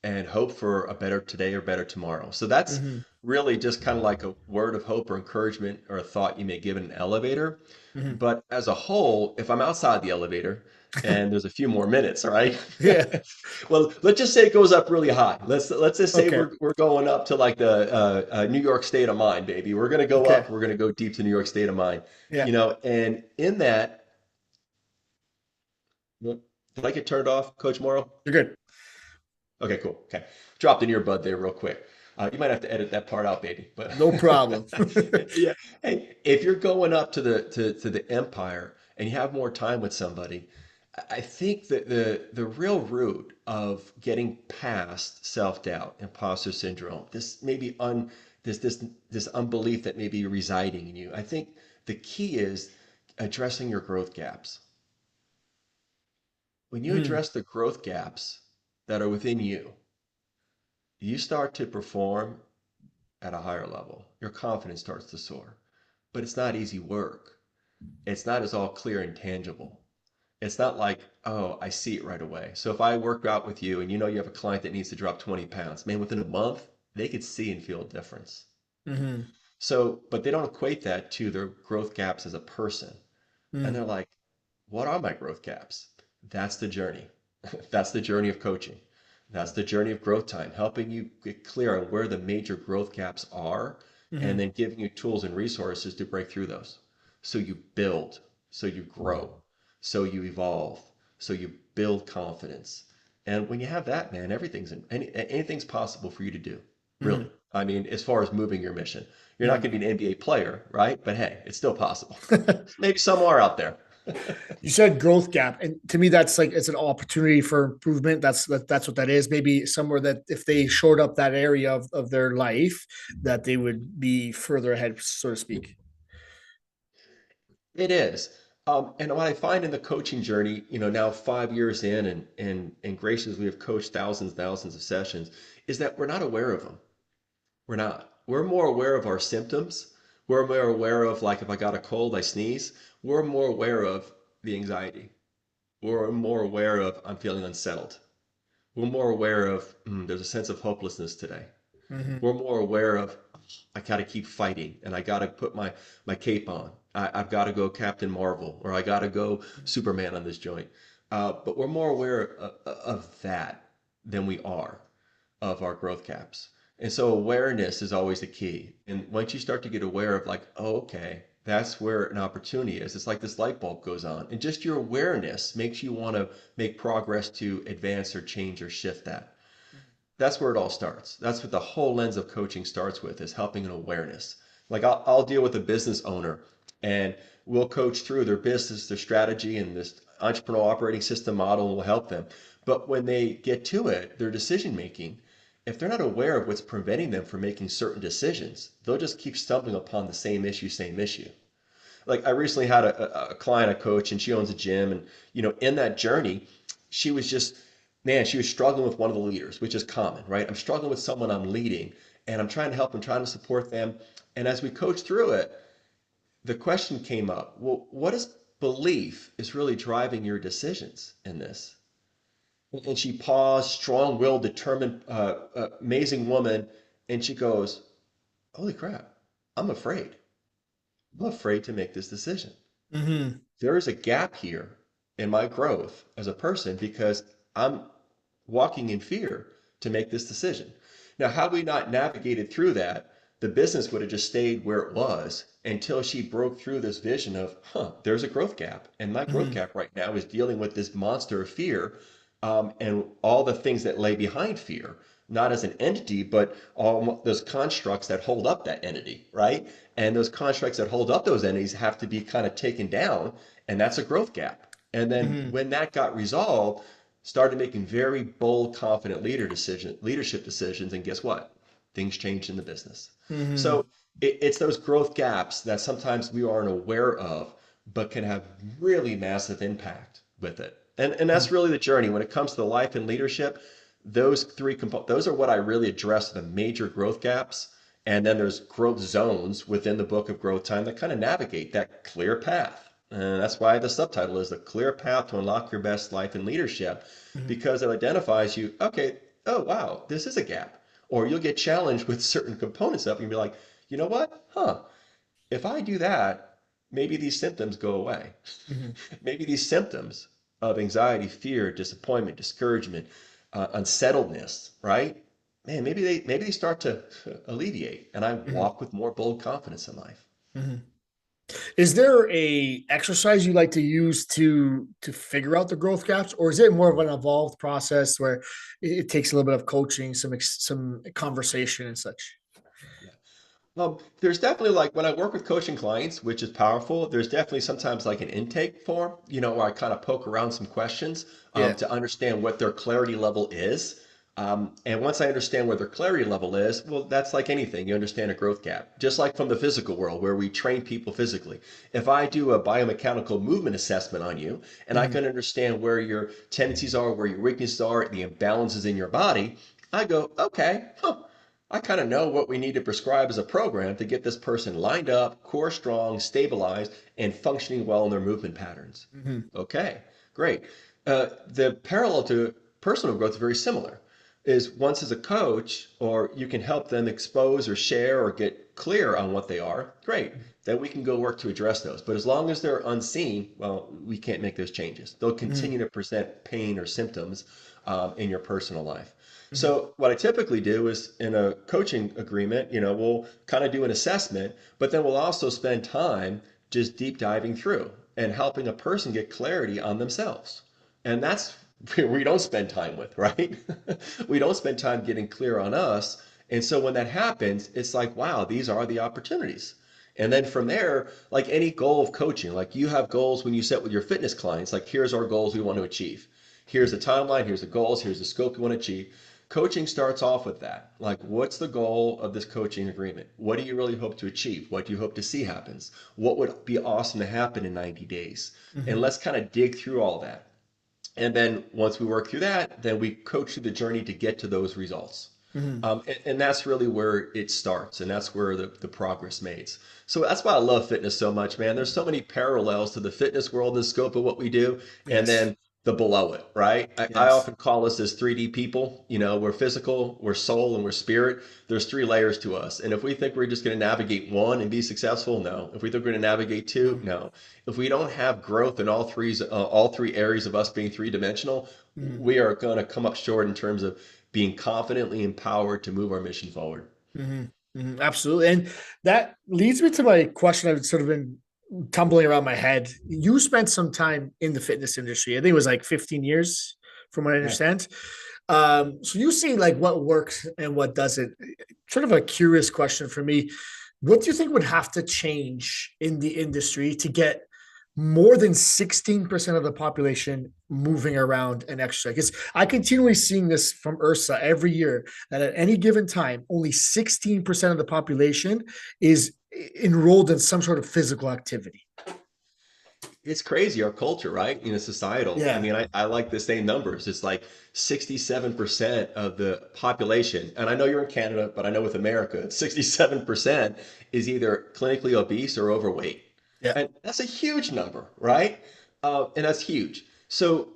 [SPEAKER 2] and hope for a better today or better tomorrow. So that's
[SPEAKER 1] mm-hmm,
[SPEAKER 2] really just kind of like a word of hope or encouragement or a thought you may give in an elevator.
[SPEAKER 1] mm-hmm.
[SPEAKER 2] But as a whole, if I'm outside the elevator and there's a few more minutes, all right?
[SPEAKER 1] Yeah.
[SPEAKER 2] Well, let's just say it goes up really high. Let's just say
[SPEAKER 1] Okay.
[SPEAKER 2] we're going up to like the New York State of mind, baby. We're gonna go
[SPEAKER 1] Okay.
[SPEAKER 2] up. We're gonna go deep to New York State of mind.
[SPEAKER 1] Yeah.
[SPEAKER 2] And in that, did I get turned off, Coach Morrow?
[SPEAKER 1] You're good.
[SPEAKER 2] Okay, cool. Okay, dropped an earbud there real quick. You might have to edit that part out, baby. But
[SPEAKER 1] No problem.
[SPEAKER 2] yeah, hey, if you're going up to the empire and you have more time with somebody, I think that the real root of getting past self-doubt, imposter syndrome, this maybe this unbelief that may be residing in you, I think the key is addressing your growth gaps. When you
[SPEAKER 1] Mm,
[SPEAKER 2] address the growth gaps that are within you, you start to perform at a higher level. Your confidence starts to soar. But it's not easy work. It's not as all clear and tangible. It's not like, oh, I see it right away. So if I work out with you and you know you have a client that needs to drop 20 pounds, man, within a month, they could see and feel a difference.
[SPEAKER 1] mm-hmm,
[SPEAKER 2] So, but they don't equate that to their growth gaps as a person. And
[SPEAKER 1] mm,
[SPEAKER 2] they're like, what are my growth gaps? That's the journey. That's the journey of coaching. That's the journey of growth time, helping you get clear on where the major growth gaps are and
[SPEAKER 1] mm-hmm,
[SPEAKER 2] then giving you tools and resources to break through those. So you build, so you grow, so you evolve, so you build confidence. And when you have that, man, anything's possible for you to do. Really.
[SPEAKER 1] mm-hmm.
[SPEAKER 2] I mean, as far as moving your mission, you're not going to be an NBA player, right? But hey, it's still possible. Maybe some are out there.
[SPEAKER 1] You said growth gap, and to me, that's like it's an opportunity for improvement. That's what that is. Maybe somewhere that if they showed up that area of their life, that they would be further ahead, so to speak.
[SPEAKER 2] It is. And what I find in the coaching journey, now 5 years in and graciously have coached thousands of sessions, is that we're not aware of them. We're not. We're more aware of our symptoms. We're more aware of like if I got a cold, I sneeze. We're more aware of the anxiety. We're more aware of I'm feeling unsettled. We're more aware of there's a sense of hopelessness today.
[SPEAKER 1] Mm-hmm.
[SPEAKER 2] We're more aware of I got to keep fighting and I got to put my cape on. I've got to go Captain Marvel or I got to go Superman on this joint. But we're more aware of that than we are of our growth gaps. And so awareness is always the key. And once you start to get aware of like, oh, okay, that's where an opportunity is. It's like this light bulb goes on. And just your awareness makes you want to make progress to advance or change or shift that. That's where it all starts. That's what the whole lens of coaching starts with is helping an awareness. Like I'll deal with a business owner and we'll coach through their business, their strategy, and this entrepreneurial operating system model and we'll help them. But when they get to it, their decision making, if they're not aware of what's preventing them from making certain decisions, they'll just keep stumbling upon the same issue, same issue. Like I recently had a client, a coach, and she owns a gym. And, in that journey, she was just, man, she was struggling with one of the leaders, which is common, right? I'm struggling with someone I'm leading and I'm trying to help them, trying to support them. And as we coached through it, the question came up, well, what is belief is really driving your decisions in this? And she paused, strong-willed, determined, amazing woman. And she goes, holy crap, I'm afraid. I'm afraid to make this decision.
[SPEAKER 1] Mm-hmm.
[SPEAKER 2] There is a gap here in my growth as a person because I'm walking in fear to make this decision. Now, had we not navigated through that, the business would have just stayed where it was until she broke through this vision of, there's a growth gap. And my growth
[SPEAKER 1] Hmm.
[SPEAKER 2] gap right now is dealing with this monster of fear and all the things that lay behind fear, not as an entity, but all those constructs that hold up that entity, right? And those constructs that hold up those entities have to be kind of taken down, and that's a growth gap. And then
[SPEAKER 1] Hmm.
[SPEAKER 2] when that got resolved, started making very bold, confident leadership decisions, and guess what? Things changed in the business.
[SPEAKER 1] Hmm.
[SPEAKER 2] So it's those growth gaps that sometimes we aren't aware of, but can have really massive impact with it. And that's really the journey when it comes to life and leadership. Those three components, those are what I really address the major growth gaps. And then there's growth zones within the book of Growth Time that kind of navigate that clear path. And that's why the subtitle is The Clear Path to Unlock Your Best Life in Leadership,
[SPEAKER 1] Hmm.
[SPEAKER 2] because it identifies you, okay, oh, wow, this is a gap. Or you'll get challenged with certain components of it and be like, you know what? If I do that, maybe these symptoms go away.
[SPEAKER 1] Hmm.
[SPEAKER 2] Maybe these symptoms of anxiety, fear, disappointment, discouragement, unsettledness, right? Man, maybe they start to alleviate, and I
[SPEAKER 1] Hmm.
[SPEAKER 2] walk with more bold confidence in life.
[SPEAKER 1] Hmm. Is there a exercise you like to use to figure out the growth gaps, or is it more of an evolved process where it takes a little bit of coaching, some conversation and such?
[SPEAKER 2] Yeah. There's definitely like when I work with coaching clients, which is powerful, there's definitely sometimes like an intake form, where I kind of poke around some questions
[SPEAKER 1] Yeah.
[SPEAKER 2] to understand what their clarity level is. And once I understand where their clarity level is, well, that's like anything. You understand a growth gap. Just like from the physical world where we train people physically. If I do a biomechanical movement assessment on you and I
[SPEAKER 1] Hmm.
[SPEAKER 2] can understand where your tendencies are, where your weaknesses are, the imbalances in your body, I go, okay, I kind of know what we need to prescribe as a program to get this person lined up, core strong, stabilized, and functioning well in their movement patterns.
[SPEAKER 1] Hmm.
[SPEAKER 2] Okay, great. The parallel to personal growth is very similar. Is once as a coach, or you can help them expose or share or get clear on what they are, great. Then we can go work to address those. But as long as they're unseen, well, we can't make those changes. They'll
[SPEAKER 1] Hmm.
[SPEAKER 2] continue to present pain or symptoms in your personal life.
[SPEAKER 1] Hmm.
[SPEAKER 2] So what I typically do is in a coaching agreement, we'll kind of do an assessment, but then we'll also spend time just deep diving through and helping a person get clarity on themselves. And that's where we don't spend time with, right? We don't spend time getting clear on us. And so when that happens, it's like, wow, these are the opportunities. And then from there, like any goal of coaching, like you have goals when you set with your fitness clients, like here's our goals we want to achieve. Here's the timeline, here's the goals, here's the scope we want to achieve. Coaching starts off with that. Like, what's the goal of this coaching agreement? What do you really hope to achieve? What do you hope to see happens? What would be awesome to happen in 90 days? And
[SPEAKER 1] Hmm.
[SPEAKER 2] let's kind of dig through all that. And then once we work through that, then we coach through the journey to get to those results.
[SPEAKER 1] Hmm.
[SPEAKER 2] And that's really where it starts, and that's where the progress made. So that's why I love fitness so much, man. There's so many parallels to the fitness world and the scope of what we do, and
[SPEAKER 1] Yes.
[SPEAKER 2] then the below it, right? I
[SPEAKER 1] Yes.
[SPEAKER 2] often call us as 3D people. We're physical, we're soul, and we're spirit. There's three layers to us. And if we think we're just going to navigate one and be successful, no. If we think we're going to navigate two,
[SPEAKER 1] No.
[SPEAKER 2] no. If we don't have growth in all three areas of us being three-dimensional,
[SPEAKER 1] Hmm.
[SPEAKER 2] we are going to come up short in terms of being confidently empowered to move our mission forward.
[SPEAKER 1] Hmm. Hmm. Absolutely. And that leads me to my question I've sort of been tumbling around my head. You spent some time in the fitness industry. I think it was like 15 years, from what I
[SPEAKER 2] Yeah.
[SPEAKER 1] understand. So you see like what works and what doesn't. Sort of a curious question for me. What do you think would have to change in the industry to get more than 16% of the population moving around and exercise? Because I continually seeing this from Ursa every year that at any given time, only 16% of the population is enrolled in some sort of physical activity.
[SPEAKER 2] It's crazy, our culture, right? Societal. I
[SPEAKER 1] Yeah.
[SPEAKER 2] mean, I like the same numbers. It's like 67% of the population, and I know you're in Canada, but I know with America, 67% is either clinically obese or overweight.
[SPEAKER 1] Yeah.
[SPEAKER 2] And that's a huge number, right? And that's huge. So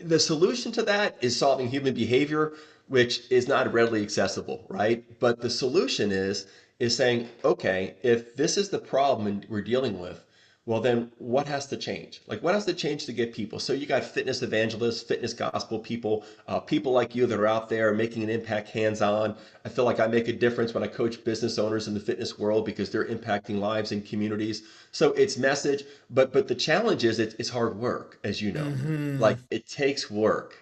[SPEAKER 2] the solution to that is solving human behavior, which is not readily accessible, right? But the solution is saying, okay, if this is the problem we're dealing with, Well, then what has to change? Like, what has to change to get people? So you got fitness evangelists, fitness gospel people, people like you that are out there making an impact hands-on. I feel like I make a difference when I coach business owners in the fitness world because they're impacting lives and communities. So it's message, but the challenge is it's hard work, as you know.
[SPEAKER 1] Hmm.
[SPEAKER 2] Like it takes work.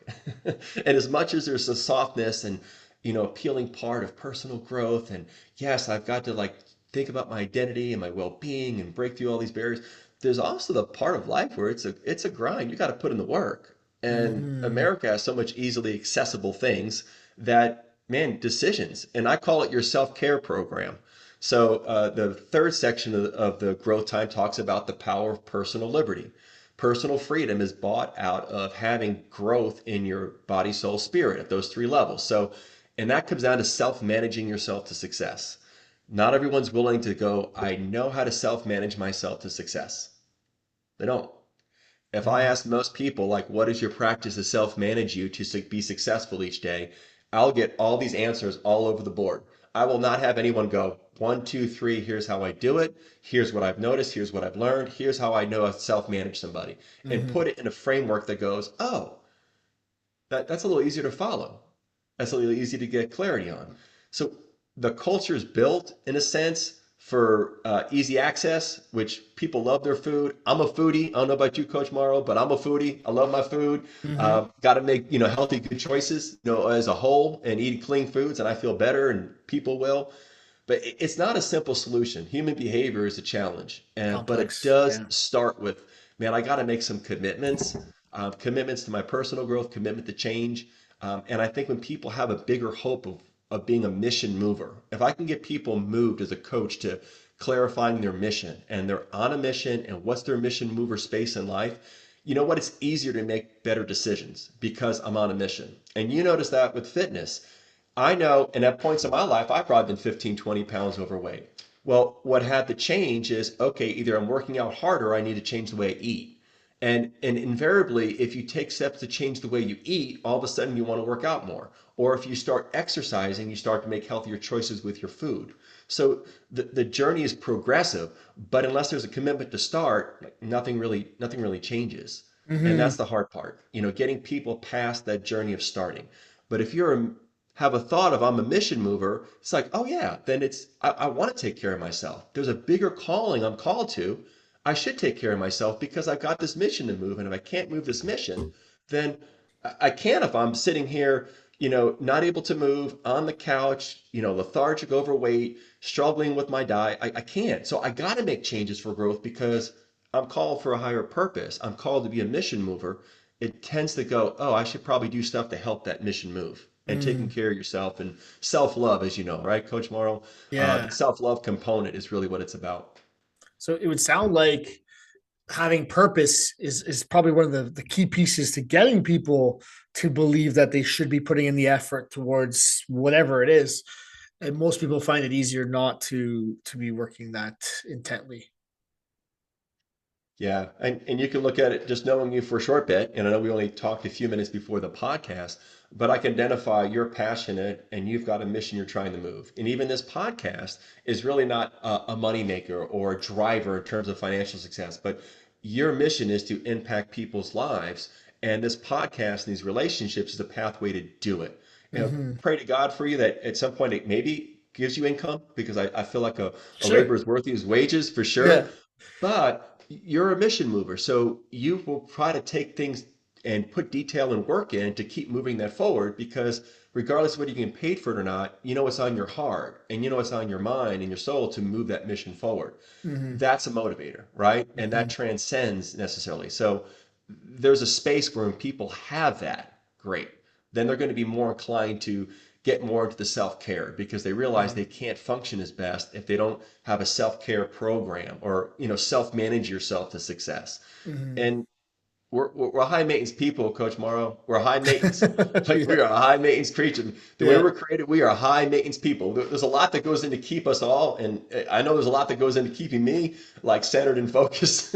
[SPEAKER 2] And as much as there's a softness and appealing part of personal growth, and yes, I've got to like think about my identity and my well-being and break through all these barriers. There's also the part of life where it's a grind. You got to put in the work. And
[SPEAKER 1] Hmm.
[SPEAKER 2] America has so much easily accessible things that, man, decisions. And I call it your self-care program. So the third section of the growth time talks about the power of personal liberty. Personal freedom is bought out of having growth in your body, soul, spirit at those three levels. So, and that comes down to self-managing yourself to success. Not everyone's willing to go, I know how to self manage myself to success. They don't. If I
[SPEAKER 1] Hmm.
[SPEAKER 2] ask most people, like, what is your practice to self manage you to be successful each day? I'll get all these answers all over the board. I will not have anyone go, one, two, three, here's how I do it. Here's what I've noticed. Here's what I've learned. Here's how I know I self manage somebody. And
[SPEAKER 1] Hmm.
[SPEAKER 2] put it in a framework that goes, oh, that's a little easier to follow. That's a little easy to get clarity on. So the culture is built in a sense for easy access, which people love their food. I'm a foodie. I don't know about you, Coach Mauro, but I'm a foodie. I love my food.
[SPEAKER 1] Hmm.
[SPEAKER 2] Got to make healthy, good choices, as a whole, and eating clean foods, and I feel better, and people will. But it's not a simple solution. Human behavior is a challenge, but it
[SPEAKER 1] Complex.
[SPEAKER 2] does
[SPEAKER 1] Yeah.
[SPEAKER 2] start with, man, I got to make some commitments, commitments to my personal growth, commitment to change. And I think when people have a bigger hope of being a mission mover, if I can get people moved as a coach to clarifying their mission and they're on a mission and what's their mission mover space in life, you know what? It's easier to make better decisions because I'm on a mission. And you notice that with fitness. I know, and at points in my life, I've probably been 15, 20 pounds overweight. Well, what had to change is, okay, either I'm working out harder, or I need to change the way I eat. And invariably, if you take steps to change the way you eat, all of a sudden you want to work out more. Or if you start exercising, you start to make healthier choices with your food. So the journey is progressive, but unless there's a commitment to start, like, nothing really changes. And
[SPEAKER 1] Hmm.
[SPEAKER 2] that's the hard part, getting people past that journey of starting. But if have a thought of I'm a mission mover, it's like, oh yeah, then I want to take care of myself. There's a bigger calling I'm called to. I should take care of myself because I've got this mission to move. And if I can't move this mission, then I can if I'm sitting here, not able to move on the couch, lethargic, overweight, struggling with my diet. I can't. So I got to make changes for growth because I'm called for a higher purpose. I'm called to be a mission mover. It tends to go, oh, I should probably do stuff to help that mission move and taking
[SPEAKER 1] Hmm.
[SPEAKER 2] care of yourself and self-love, as you know, right, Coach Mauro? The
[SPEAKER 1] Yeah.
[SPEAKER 2] self-love component is really what it's about.
[SPEAKER 1] So it would sound like having purpose is probably one of the key pieces to getting people to believe that they should be putting in the effort towards whatever it is. And most people find it easier not to be working that intently.
[SPEAKER 2] Yeah, and you can look at it just knowing you for a short bit, and I know we only talked a few minutes before the podcast, but I can identify you're passionate and you've got a mission you're trying to move. And even this podcast is really not a moneymaker or a driver in terms of financial success, but your mission is to impact people's lives. And this podcast and these relationships is a pathway to do it.
[SPEAKER 1] Hmm.
[SPEAKER 2] Pray to God for you that at some point it maybe gives you income because I feel like a
[SPEAKER 1] Sure.
[SPEAKER 2] labor is worth his wages for sure.
[SPEAKER 1] Yeah.
[SPEAKER 2] But you're a mission mover, so you will try to take things and put detail and work in to keep moving that forward because regardless of whether you get paid for it or not, you know it's on your heart and you know it's on your mind and your soul to move that mission forward.
[SPEAKER 1] Hmm.
[SPEAKER 2] That's a motivator, right? And that
[SPEAKER 1] Hmm.
[SPEAKER 2] transcends necessarily. So there's a space where when people have that, great. Then they're going to be more inclined to get more into the self-care because they realize they can't function as best if they don't have a self-care program or self-manage yourself to success.
[SPEAKER 1] Hmm.
[SPEAKER 2] And we're high maintenance people, Coach Mauro. We're high maintenance. Like
[SPEAKER 1] Yeah.
[SPEAKER 2] we are a high maintenance creature. The way
[SPEAKER 1] Yeah.
[SPEAKER 2] we're created, we are high maintenance people. There's a lot that goes into keep us all, and I know there's a lot that goes into keeping me like centered and focused,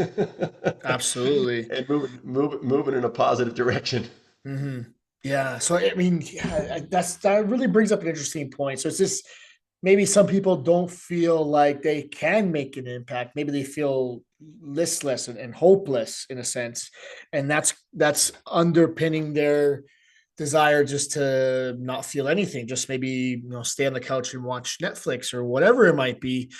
[SPEAKER 1] Absolutely.
[SPEAKER 2] and moving in a positive direction.
[SPEAKER 1] Hmm. Yeah. So I mean, yeah, that really brings up an interesting point. So it's just maybe some people don't feel like they can make an impact. Maybe they feel listless and hopeless in a sense, and that's underpinning their desire just to not feel anything, just maybe stay on the couch and watch Netflix or whatever it might be.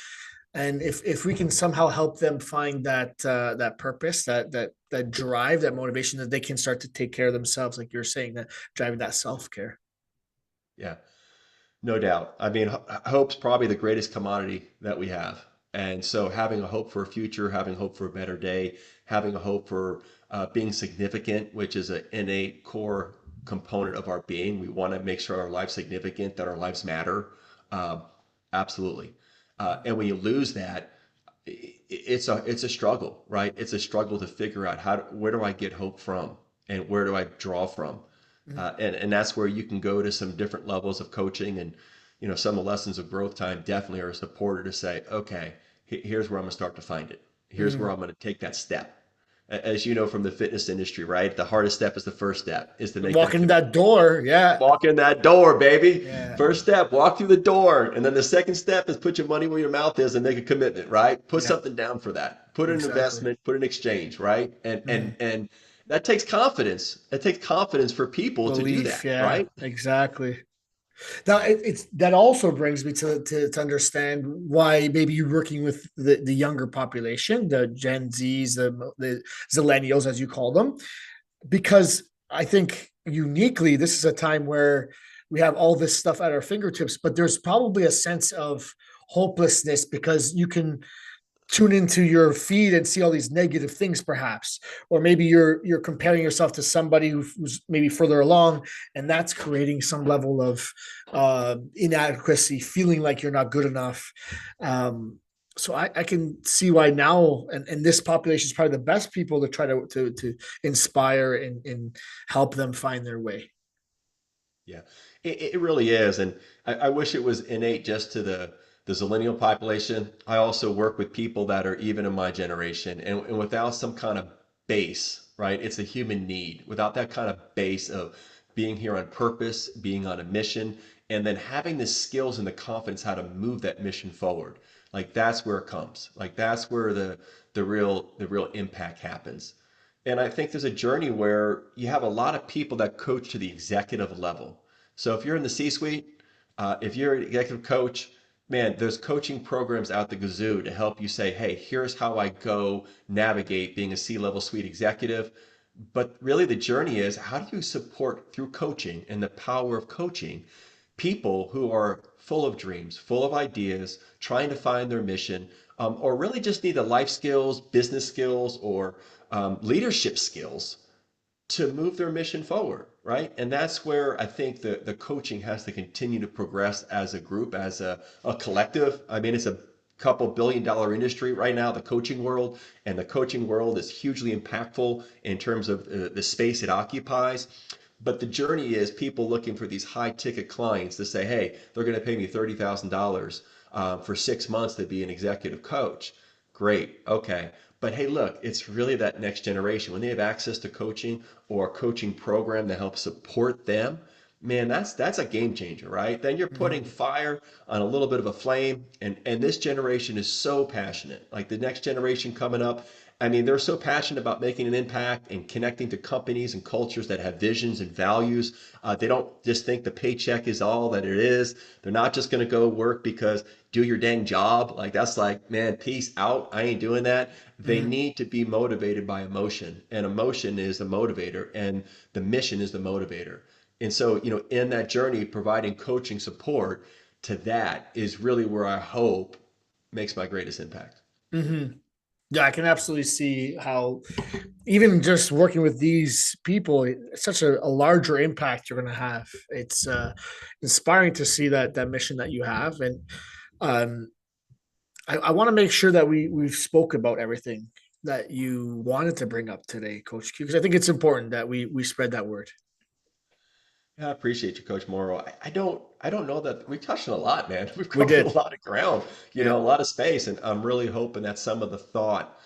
[SPEAKER 1] And if we can somehow help them find that purpose, that drive, that motivation, that they can start to take care of themselves, like you're saying, that driving that self-care.
[SPEAKER 2] Yeah. No doubt. I mean, hope's probably the greatest commodity that we have. And so having a hope for a future, having hope for a better day, having a hope for being significant, which is an innate core component of our being. We want to make sure our life's significant, that our lives matter. Um, Absolutely. And when you lose that, it's a struggle, right? It's a struggle to figure out where do I get hope from, and where do I draw from, and that's where you can go to some different levels of coaching, and some of the lessons of growth time definitely are a supporter to say, okay, here's where I'm gonna start to find it. Here's where
[SPEAKER 1] Mm.
[SPEAKER 2] I'm gonna take that step. As you know from the fitness industry, right? The hardest step is the first step, is to make that
[SPEAKER 1] Walking
[SPEAKER 2] commitment.
[SPEAKER 1] that door, yeah.
[SPEAKER 2] Walk in that door, baby.
[SPEAKER 1] Yeah,
[SPEAKER 2] First step, walk through the door. And then the second step is put your money where your mouth is and make a commitment, right? Put
[SPEAKER 1] yeah,
[SPEAKER 2] something down for that. Put an
[SPEAKER 1] exactly.
[SPEAKER 2] investment, put an exchange, right? And and
[SPEAKER 1] Mm.
[SPEAKER 2] and that takes confidence. It takes confidence for people to do
[SPEAKER 1] Belief,
[SPEAKER 2] that,
[SPEAKER 1] yeah,
[SPEAKER 2] right?
[SPEAKER 1] exactly. Now it's that also brings me to understand why maybe you're working with the younger population, the Gen Zs, the Zillennials, as you call them, because I think uniquely this is a time where we have all this stuff at our fingertips, but there's probably a sense of hopelessness because you can tune into your feed and see all these negative things perhaps, or maybe you're comparing yourself to somebody who's maybe further along, and that's creating some level of inadequacy, feeling like you're not good enough. So I can see why now, and this population is probably the best people to try to inspire and help them find their way.
[SPEAKER 2] Yeah, it really is. And I wish it was innate just to the Zillennial population. I also work with people that are even in my generation, and without some kind of base, right? It's a human need. Without that kind of base of being here on purpose, being on a mission, and then having the skills and the confidence how to move that mission forward. Like that's where it comes. Like that's where the real impact happens. And I think there's a journey where you have a lot of people that coach to the executive level. So if you're in the C-suite, if you're an executive coach, man, there's coaching programs out the gazoo to help you say, hey, here's how I go navigate being a C-level suite executive. But really, the journey is how do you support through coaching and the power of coaching people who are full of dreams, full of ideas, trying to find their mission, or really just need the life skills, business skills, or leadership skills to move their mission forward, right? And that's where I think the coaching has to continue to progress as a group, as a collective. I mean, it's a couple $1 billion industry right now, the coaching world, and the coaching world is hugely impactful in terms of the space it occupies. But the journey is people looking for these high ticket clients to say, hey, they're going to pay me $30,000 for 6 months to be an executive coach. Great. Okay. But hey, look, it's really that next generation. When they have access to coaching or a coaching program that helps support them, man, that's a game changer, right? Then you're putting
[SPEAKER 1] Mhm.
[SPEAKER 2] fire on a little bit of a flame. And this generation is so passionate. Like the next generation coming up, I mean, they're so passionate about making an impact and connecting to companies and cultures that have visions and values. They don't just think the paycheck is all that it is. They're not just going to go work because do your dang job. Like that's like, man, peace out. I ain't doing that. They
[SPEAKER 1] Mhm.
[SPEAKER 2] need to be motivated by emotion, and emotion is the motivator, and the mission is the motivator. And so, in that journey, providing coaching support to that is really where I hope makes my greatest impact.
[SPEAKER 1] Mhm. Yeah, I can absolutely see how even just working with these people, it's such a larger impact you're going to have. It's inspiring to see that mission that you have, and um, I want to make sure that we've spoke about everything that you wanted to bring up today, Coach Q, because I think it's important that we spread that word.
[SPEAKER 2] Yeah, I appreciate you, Coach Mauro. I don't know that we touched on a lot, man. We've
[SPEAKER 1] We
[SPEAKER 2] covered a
[SPEAKER 1] did,
[SPEAKER 2] lot of ground,
[SPEAKER 1] yeah.
[SPEAKER 2] a lot of space, and I'm really hoping that some of the thought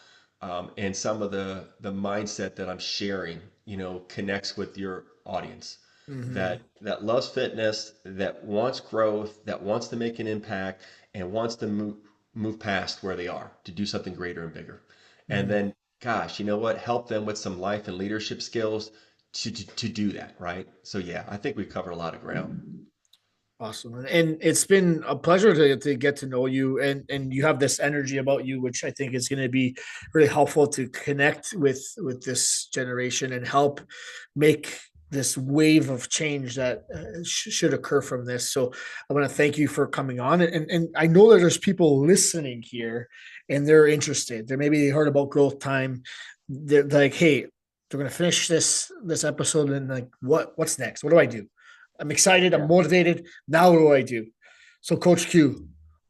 [SPEAKER 2] and some of the mindset that I'm sharing, connects with your audience
[SPEAKER 1] Hmm.
[SPEAKER 2] that loves fitness, that wants growth, that wants to make an impact, and wants to move past where they are to do something greater and bigger. and
[SPEAKER 1] Mhm.
[SPEAKER 2] then, gosh, you know what? Help them with some life and leadership skills to do that, right? So yeah, I think we covered a lot of ground.
[SPEAKER 1] Awesome. And it's been a pleasure to get to know you, and you have this energy about you, which I think is going to be really helpful to connect with this generation and help make this wave of change that should occur from this. So I want to thank you for coming on. And I know that there's people listening here and they're interested. They maybe heard about growth time. They're like, hey, they're going to finish this episode and like, what's next? What do I do? I'm excited. I'm
[SPEAKER 2] Yeah.
[SPEAKER 1] motivated. Now what do I do? So Coach Q,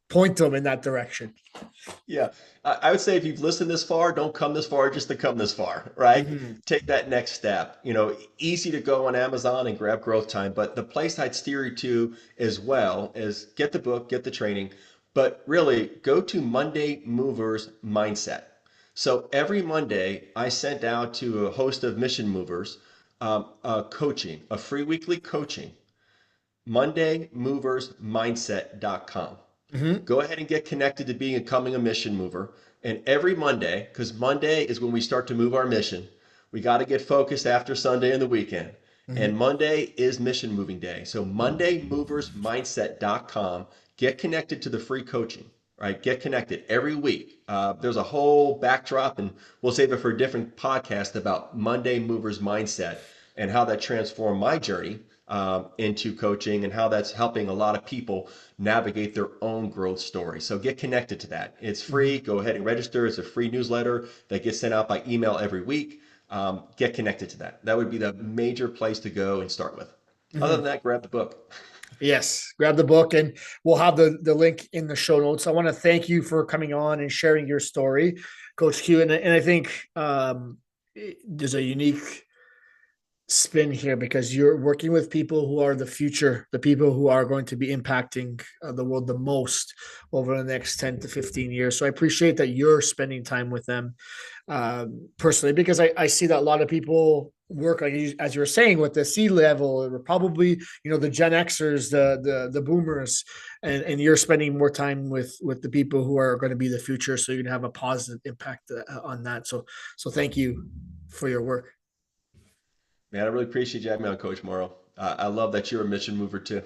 [SPEAKER 1] point them in that direction.
[SPEAKER 2] Yeah, I would say if you've listened this far, don't come this far just to come this far, right?
[SPEAKER 1] Mm-hmm.
[SPEAKER 2] Take that next step. Easy to go on Amazon and grab Growth Time, but the place I'd steer you to as well is get the book, get the training, but really go to Monday Movers Mindset. So every Monday, I sent out to a host of mission movers a free weekly coaching, MondayMoversMindset.com.
[SPEAKER 1] Mm-hmm.
[SPEAKER 2] Go ahead and get connected to becoming a mission mover. And every Monday, because Monday is when we start to move our mission, we got to get focused after Sunday and the weekend.
[SPEAKER 1] Mm-hmm.
[SPEAKER 2] And Monday is mission moving day. So MondayMoversMindset.com, get connected to the free coaching, right? Get connected every week. There's a whole backdrop, and we'll save it for a different podcast about Monday Movers Mindset and how that transformed my journey into coaching and how that's helping a lot of people navigate their own growth story. So get connected to that. It's
[SPEAKER 1] Mm-hmm.
[SPEAKER 2] free. Go ahead and register. It's a free newsletter that gets sent out by email every week. Get connected to that. That would be the major place to go and start with. Other
[SPEAKER 1] Mm-hmm.
[SPEAKER 2] than that, grab the book.
[SPEAKER 1] Yes, grab the book and we'll have the link in the show notes. I want to thank you for coming on and sharing your story, Coach Q. And I think there's a unique spin here because you're working with people who are the future, the people who are going to be impacting the world the most over the next 10 to 15 years. So I appreciate that you're spending time with them personally, because I see that a lot of people work, like as you were saying, with the C level, or probably, the Gen Xers, the boomers, and you're spending more time with the people who are going to be the future. So you're going to have a positive impact on that. So thank you for your work.
[SPEAKER 2] Man, I really appreciate you having me on, Coach Mauro. I love that you're a mission mover too.